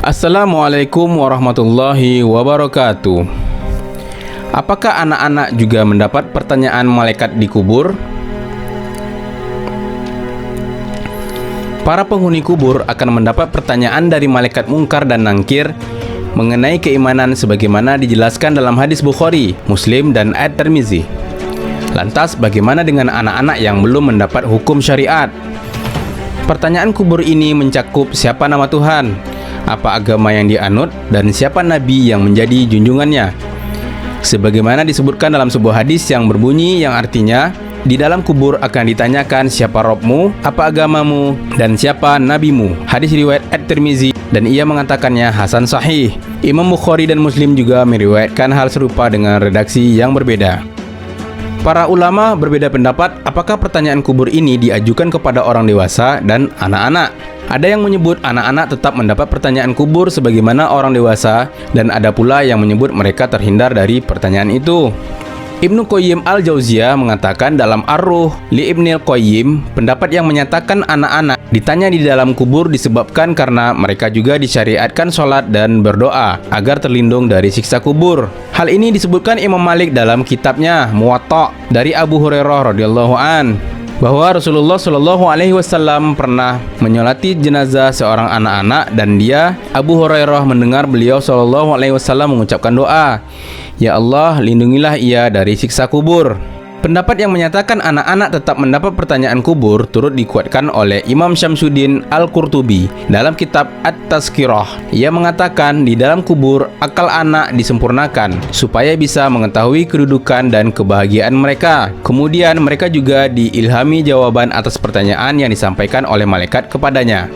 Assalamualaikum warahmatullahi wabarakatuh. Apakah anak-anak juga mendapat pertanyaan malaikat di kubur? Para penghuni kubur akan mendapat pertanyaan dari malaikat Mungkar dan Nangkir mengenai keimanan sebagaimana dijelaskan dalam hadis Bukhari, Muslim, dan At-Tirmizi. Lantas bagaimana dengan anak-anak yang belum mendapat hukum syariat? Pertanyaan kubur ini mencakup siapa nama Tuhan, apa agama yang dianut, dan siapa nabi yang menjadi junjungannya. Sebagaimana disebutkan dalam sebuah hadis yang berbunyi yang artinya, di dalam kubur akan ditanyakan siapa Robmu, apa agamamu, dan siapa nabimu. Hadis riwayat At-Tirmizi dan ia mengatakannya hasan sahih. Imam Bukhari dan Muslim juga meriwayatkan hal serupa dengan redaksi yang berbeda. Para ulama berbeda pendapat apakah pertanyaan kubur ini diajukan kepada orang dewasa dan anak-anak. Ada yang menyebut anak-anak tetap mendapat pertanyaan kubur sebagaimana orang dewasa, dan ada pula yang menyebut mereka terhindar dari pertanyaan itu. Ibnu Qayyim al-Jauziyah mengatakan dalam Ar-Ruh li Ibnil Qayyim, pendapat yang menyatakan anak-anak ditanya di dalam kubur disebabkan karena mereka juga disyariatkan sholat dan berdoa agar terlindung dari siksa kubur. Hal ini disebutkan Imam Malik dalam kitabnya Muwatta dari Abu Hurairah radhiyallahu an, bahwa Rasulullah Shallallahu Alaihi Wasallam pernah menyolati jenazah seorang anak-anak, dan dia, Abu Hurairah, mendengar beliau Shallallahu Alaihi Wasallam mengucapkan doa, "Ya Allah, lindungilah ia dari siksa kubur." Pendapat yang menyatakan anak-anak tetap mendapat pertanyaan kubur turut dikuatkan oleh Imam Syamsuddin Al-Qurtubi dalam kitab At-Tazkirah. Ia mengatakan di dalam kubur akal anak disempurnakan supaya bisa mengetahui kedudukan dan kebahagiaan mereka. Kemudian mereka juga diilhami jawaban atas pertanyaan yang disampaikan oleh malaikat kepadanya.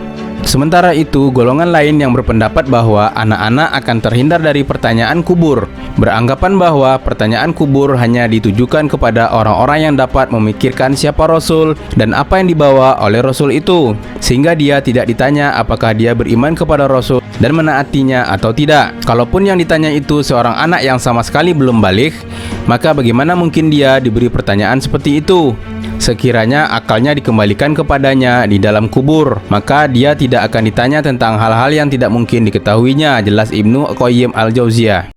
Sementara itu, golongan lain yang berpendapat bahwa anak-anak akan terhindar dari pertanyaan kubur, beranggapan bahwa pertanyaan kubur hanya ditujukan kepada orang-orang yang dapat memikirkan siapa Rasul dan apa yang dibawa oleh Rasul itu, sehingga dia tidak ditanya apakah dia beriman kepada Rasul dan menaatinya atau tidak. Kalaupun yang ditanya itu seorang anak yang sama sekali belum baligh, maka bagaimana mungkin dia diberi pertanyaan seperti itu? Sekiranya akalnya dikembalikan kepadanya di dalam kubur, maka dia tidak akan ditanya tentang hal-hal yang tidak mungkin diketahuinya, jelas Ibnu Qayyim al-Jauziyah.